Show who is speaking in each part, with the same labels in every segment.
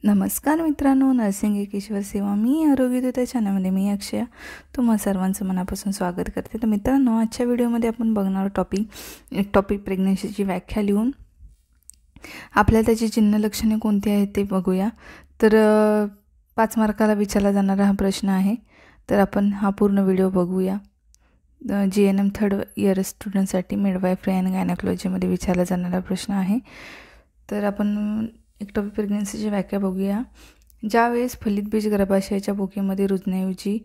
Speaker 1: नमस्कार मित्रांनो, नर्सिंग एक ईश्वर सेवा मी आरोग्यदूत या चॅनलमध्ये मी अक्षया तुम्हा सर्वांचं मनापासून स्वागत करते. तर मित्रांनो, आजच्या व्हिडिओमध्ये आपण बघणार टॉपिक प्रेग्नन्सीची व्याख्या लिहून आपल्याला त्याची चिन्ह लक्षणे कोणती आहेत ते बघूया. तर 5 मार्काला विचारला जाणारा हा प्रश्न आहे. तर आपण हा पूर्ण व्हिडिओ बघूया. GNM 3rd इयर स्टुडंटसाठी मिडवायफरी अँड गायनेकॉलॉजीमध्ये विचारला जाणारा प्रश्न आहे. तर आपण एक्टोपिक प्रेग्नन्सीची व्याख्या बघूया. ज्यावेळेस फलित बीज गर्भाशयाच्या बोकीमध्ये रुजण्याऐवजी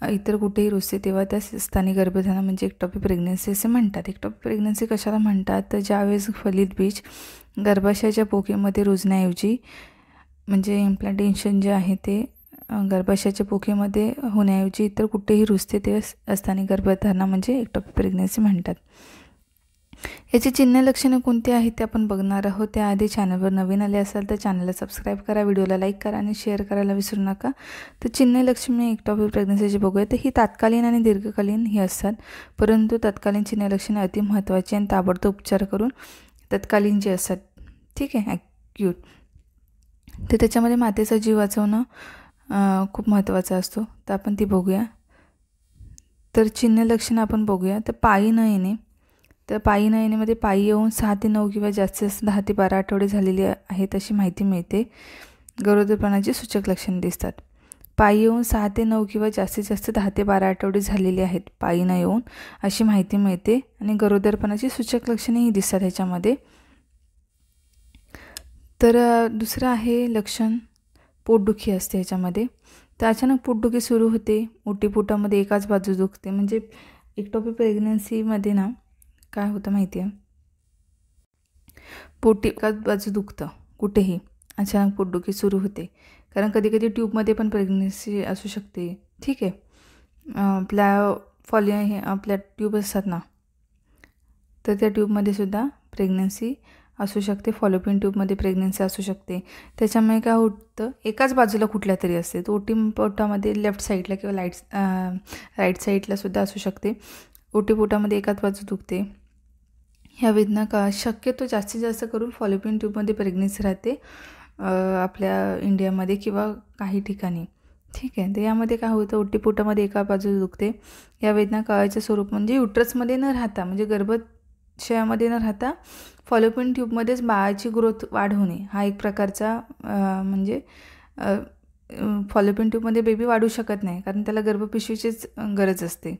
Speaker 1: इतर कुठेही रुजते तेव्हा त्या स्थानी गर्भधारणा म्हणजे एक्टोपिक प्रेग्नन्सी असे म्हणतात. एक्टोपिक प्रेग्नन्सी कशाला म्हणतात? तर ज्यावेळेस फलित बीज गर्भाशयाच्या पोकेमध्ये रुजण्याऐवजी म्हणजे इम्प्लांटेशन जे आहे ते गर्भाशयाच्या पोकेमध्ये होण्याऐवजी इतर कुठेही रुजते तेव्हा स्थानिक गर्भधारणा म्हणजे एक्टोपिक प्रेग्नन्सी म्हणतात. याची चिन्ह लक्षणे कोणती आहेत ते आपण बघणार आहोत. त्याआधी चॅनलवर नवीन आले असाल तर चॅनलला सबस्क्राईब करा, व्हिडिओला लाईक करा आणि शेअर करायला विसरू नका. तर चिन्ह लक्षणे एक्टोपिक प्रेग्नन्सीची बघूया. तर ही तात्कालीन आणि दीर्घकालीन ही असतात, परंतु तत्कालीन चिन्ह लक्षणे अति महत्त्वाची आणि ताबडतोब उपचार करून तत्कालीन जे असतात, ठीक आहे, ॲक्यूट. तर त्याच्यामध्ये मातेचा जीव वाचवणं खूप महत्त्वाचा असतो. तर आपण ती बघूया. तर चिन्ह लक्षणं आपण बघूया. तर पायी न येणे. तर पायी न येण्यामध्ये पायी येऊन 6 ते 9 किंवा जास्तीत जास्त 10 ते 12 आठवडे झालेली आहेत अशी माहिती मिळते. गरोदरपणाची सूचक लक्षणे दिसतात. पायी येऊन 6 ते 9 किंवा जास्तीत जास्त 10 ते 12 आठवडे झालेली आहेत पायी न येऊन अशी माहिती मिळते आणि गरोदरपणाची सूचक लक्षणेही दिसतात ह्याच्यामध्ये. तर दुसरं आहे लक्षण पोटदुखी असते ह्याच्यामध्ये. तर अचानक पोटदुखी सुरू होते, ओटीपोटामध्ये एकाच बाजू दुखते. म्हणजे एक्टोपिक प्रेग्नन्सीमध्ये ना काय होतं माहिती आहे, पोट एकाच बाजू दुखतं कुठेही, अचानक पोटदुखी सुरू होते. कारण कधी कधी ट्यूबमध्ये पण प्रेग्नन्सी असू शकते, ठीक आहे. आपल्या ट्यूब असतात ना, तर त्या ट्यूबमध्ये सुद्धा प्रेग्नन्सी असू शकते. फॉलोपिन ट्यूबमध्ये प्रेग्नन्सी असू शकते. त्याच्यामुळे काय होतं, एकाच बाजूला कुठल्या तरी असते. तर ओटीपोटामध्ये लेफ्ट साईडला किंवा राईट साईडला सुद्धा असू शकते. ओटीपोटामध्ये एकाच बाजू दुखते. ह्या वेदना शक्यतो जास्तीत जास्त करून फॉलोपिन ट्यूबमध्ये प्रेग्नन्सी राहते आपल्या इंडियामध्ये किंवा काही ठिकाणी, ठीक आहे. तर यामध्ये काय होतं, ओटीपोटामध्ये एका बाजू दुखते. या वेदना कळाच्या स्वरूप म्हणजे युट्रसमध्ये न राहता, म्हणजे गर्भाशयामध्ये न राहता फॉलोपिन ट्यूबमध्येच बाळाची वाढ होणे हा एक प्रकारचा म्हणजे फॉलोपिन ट्यूबमध्ये बेबी वाढू शकत नाही कारण त्याला गर्भपिशवीचीच गरज असते,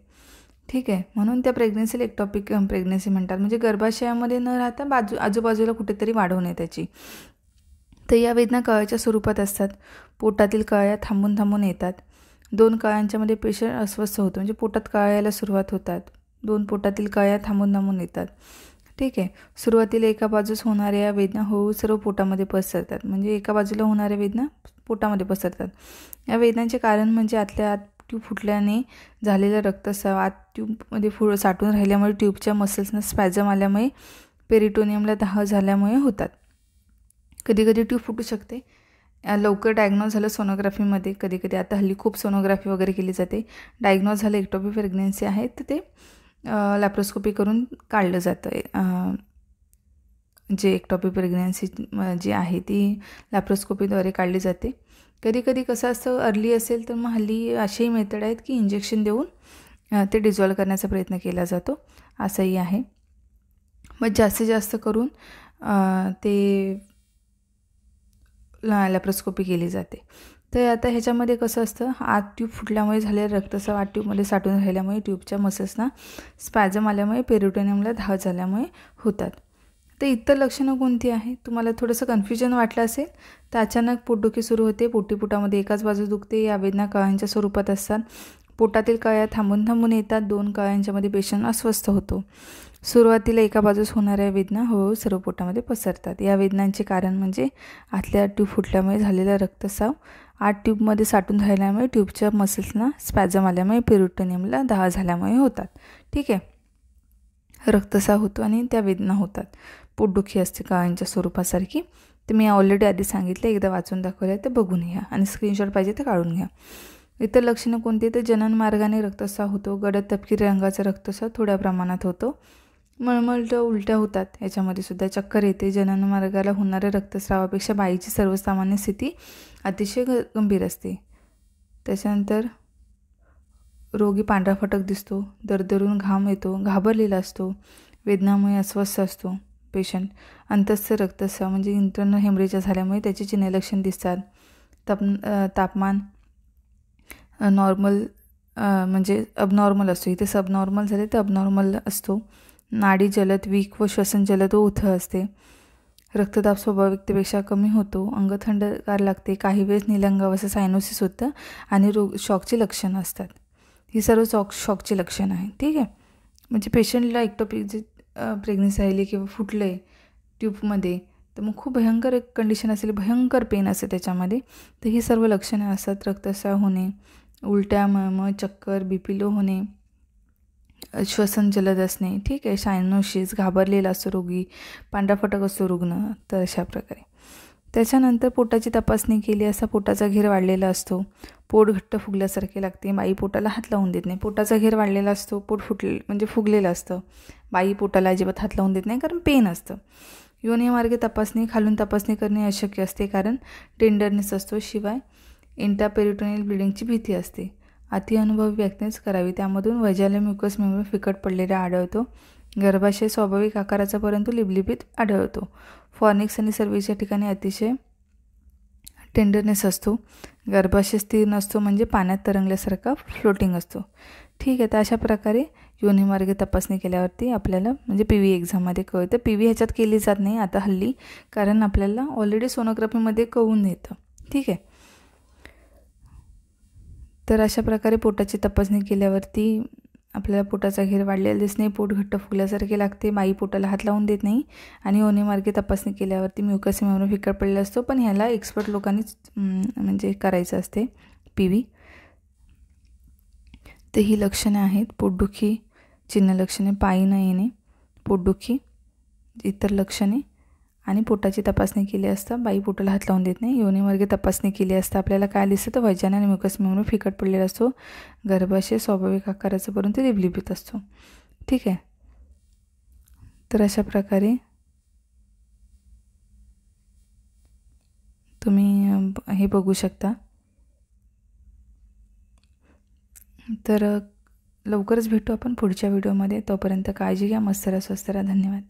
Speaker 1: ठीक आहे. म्हणून त्या प्रेग्नन्सीला एक्टोपिक प्रेग्नन्सी म्हणतात. म्हणजे गर्भाशयामध्ये न राहता आजूबाजूला कुठेतरी वाढवणे त्याची. तर या वेदना कळ्याच्या स्वरूपात असतात. पोटातील कळ्या थांबून थांबून येतात. 2 कळ्यांच्यामध्ये पेशंट अस्वस्थ होतो. म्हणजे पोटात कळ्या यायला सुरुवात होतात. 2 पोटातील कळ्या थांबून थांबून येतात, ठीक आहे. सुरुवातीला एका बाजूस होणाऱ्या या वेदना हळूहळू सर्व पोटामध्ये पसरतात. म्हणजे एका बाजूला होणाऱ्या वेदना पोटामध्ये पसरतात. या वेदनांचे कारण म्हणजे आतल्या आत ट्यूब फुटल्याने झालेला रक्तस्राव आत ट्यूबमध्ये साठून राहिल्यामुळे ट्यूबच्या मसल्सना स्पॅझम आल्यामुळे पेरिटोनियमला दाह झाल्यामुळे होतात. कधीकधी ट्यूब फुटू शकते. लवकर डायग्नोज झालं सोनोग्राफीमध्ये, कधीकधी आता हल्ली खूप सोनोग्राफी वगैरे केली जाते. डायग्नोज झालं एक्टोपिक प्रेग्नन्सी आहे तर ते लॅप्रोस्कोपी करून काढलं जातं. जे एक्टोपिक प्रेग्नन्सी जी आहे ती लॅप्रोस्कोपीद्वारे काढली जाते. कधी कधी कसं असतं, अर्ली असेल तर मग हल्ली असेही मेथड आहेत की इंजेक्शन देऊन ते डिझॉल्व करण्याचा प्रयत्न केला जातो, असंही आहे. मग जास्तीत जास्त करून ते लॅप्रोस्कोपी केली जाते. तर आता ह्याच्यामध्ये कसं असतं, आत ट्यूब फुटल्यामुळे झालेला रक्तस्राव आत ट्यूबमध्ये साठून राहिल्यामुळे ट्यूबच्या मसल्सना स्पॅझम आल्यामुळे पेरिटोनियमला दाह झाल्यामुळे होतात. तर इतर लक्षणं कोणती आहे, तुम्हाला थोडंसं कन्फ्युजन वाटलं असेल तर अचानक पोटदुखी सुरू होते. पोटामध्ये एकाच बाजू दुखते. या वेदना कळ्यांच्या स्वरूपात असतात. पोटातील कळ्या थांबून थांबून येतात. 2 कळ्यांच्यामध्ये पेशंट अस्वस्थ होतो. सुरुवातीला एका बाजूस होणाऱ्या वेदना हळूहळू सर्व पोटामध्ये पसरतात. या वेदनांचे कारण म्हणजे आतल्या ट्यूब फुटल्यामुळे झालेला रक्तस्राव आत ट्यूबमध्ये साठून राहिल्यामुळे ट्यूबच्या मसल्सना स्पॅझम आल्यामुळे पेरिटोनियमला दाह झाल्यामुळे होतात, ठीक आहे. रक्तस्राव होतो आणि त्या वेदना होतात. पोटदुखी असते कळ्यांच्या स्वरूपासारखी. तर मी ऑलरेडी आधी सांगितलं, एकदा वाचून दाखवलं आहे तर बघून घ्या आणि स्क्रीनशॉट पाहिजे तर काढून घ्या. इतर लक्षणं कोणती, तर जनन मार्गाने रक्तस्राव होतो. गडद तपकिरी रंगाचा रक्तस्राव थोड्या प्रमाणात होतो. मळमळतं, उलट्या होतात, याच्यामध्ये सुद्धा चक्कर येते. जननमार्गाला होणाऱ्या रक्तस्रावापेक्षा बाईची सर्वसामान्य स्थिती अतिशय गंभीर असते. त्याच्यानंतर रोगी पांढरा फटक दिसतो, दरदरून घाम येतो, घाबरलेला असतो, वेदनामुळे अस्वस्थ असतो पेशंट. अंतस्थ रक्तस्राव म्हणजे इंटर्नल हेमरेज झाल्यामुळे त्याची चिन्ह लक्षण दिसतात. तापमान नॉर्मल म्हणजे अबनॉर्मल असतो, इथे सबनॉर्मल झाले तर अबनॉर्मल असतो. नाडी जलद, वीक व श्वसन जलद व उथळ असते. रक्तदाब स्वाभाविकतेपेक्षा कमी होतो. अंग थंडगार लागते. काही वेळेस निलंगाव असं सायनोसिस होतं आणि शॉकची लक्षणं असतात. ही सर्व शॉकची लक्षणं आहेत. ठीक आहे. म्हणजे पेशंटला एक्टोपिक जे प्रेग्नन्सी राहिली किंवा फुटलं आहे ट्यूबमध्ये, तर मग खूप भयंकर एक कंडिशन असेल, भयंकर पेन असेल त्याच्यामध्ये, तर ही सर्व लक्षणं असतात. रक्तस्राव होणे, उलट्या, मळमळ, चक्कर, BP लो होणे, श्वसन जलद असणे. ठीक आहे. सायनोसिस, घाबरलेला असतो रोगी, पांढरा फटक असतो रुग्ण. तर अशा प्रकारे त्याच्यानंतर पोटाची तपासणी केली असता पोटाचा घेर वाढलेला असतो, पोट घट्ट फुगल्यासारखे लागते, बाई पोटाला हात लावून देत नाही. पोटाचा घेर वाढलेला असतो, पोट म्हणजे फुगलेलं असतं, बाई पोटाला अजिबात हात लावून देत नाही कारण पेन असतं. योनिमार्गे तपासणी, खालून तपासणी करणे अशक्य असते कारण टेंडरनेस असतो. शिवाय इंट्रापेरिटोनियल ब्लिडिंगची भीती असते. अतिअनुभवी व्यक्तीनेच करावी, त्यामधून वजाला म्युकस मेम्ब्रेन फिकट पडलेला आढळतो. गर्भाशय स्वाभाविक आकाराचा परंतु लिबलिबीत आढळतो. फॉर्निक्स आणि सर्व्हिसच्या ठिकाणी अतिशय टेंडरनेस असतो. गर्भाशय स्थिर नसतो म्हणजे पाण्यात तरंगल्यासारखा फ्लोटिंग असतो. ठीक आहे. तर अशा प्रकारे योनिमार्गे तपासणी केल्यावरती आपल्याला म्हणजे PV एक्झाममध्ये कळतं. PV ह्याच्यात केली जात नाही आता हल्ली, कारण आपल्याला ऑलरेडी सोनोग्राफीमध्ये कळून येतं. ठीक आहे. तर अशा प्रकारे पोटाची तपासणी केल्यावरती आपल्याला पोटाचा घेर वाढलेला दिसणे, पोट घट्ट फुगल्यासारखे लागते, बाई पोटाला हात लावून देत नाही आणि योनिमार्गे तपासणी केल्यावरती म्युकस मेम्ब्रेन फिकट पडलेला असतो. पण ह्याला एक्सपर्ट लोकांनीच म्हणजे करायचं असते PV. तर ही लक्षणं आहेत: पोटदुखी, चिन्ह लक्षणे, पायी न येणे, पोटदुखी, इतर लक्षणे, आणि पोटाची तपासणी केली असता बाई पोटाला हात लावून देत नाही. योनिमार्गे तपासणी केली असता आपल्याला काय दिसतं तर वजाना आणि म्युकस मेम्ब्रेन फिकट पडलेला असतो. गर्भाशय स्वाभाविक आकाराचा परंतु लिबलिबीत असतो. ठीक आहे. तर अशा प्रकारे तुम्ही हे बघू शकता. तर लवकरच भेटू आपण पुढच्या व्हिडिओमध्ये. तोपर्यंत काळजी घ्या. मस्त राहा, स्वस्थ राहा. धन्यवाद.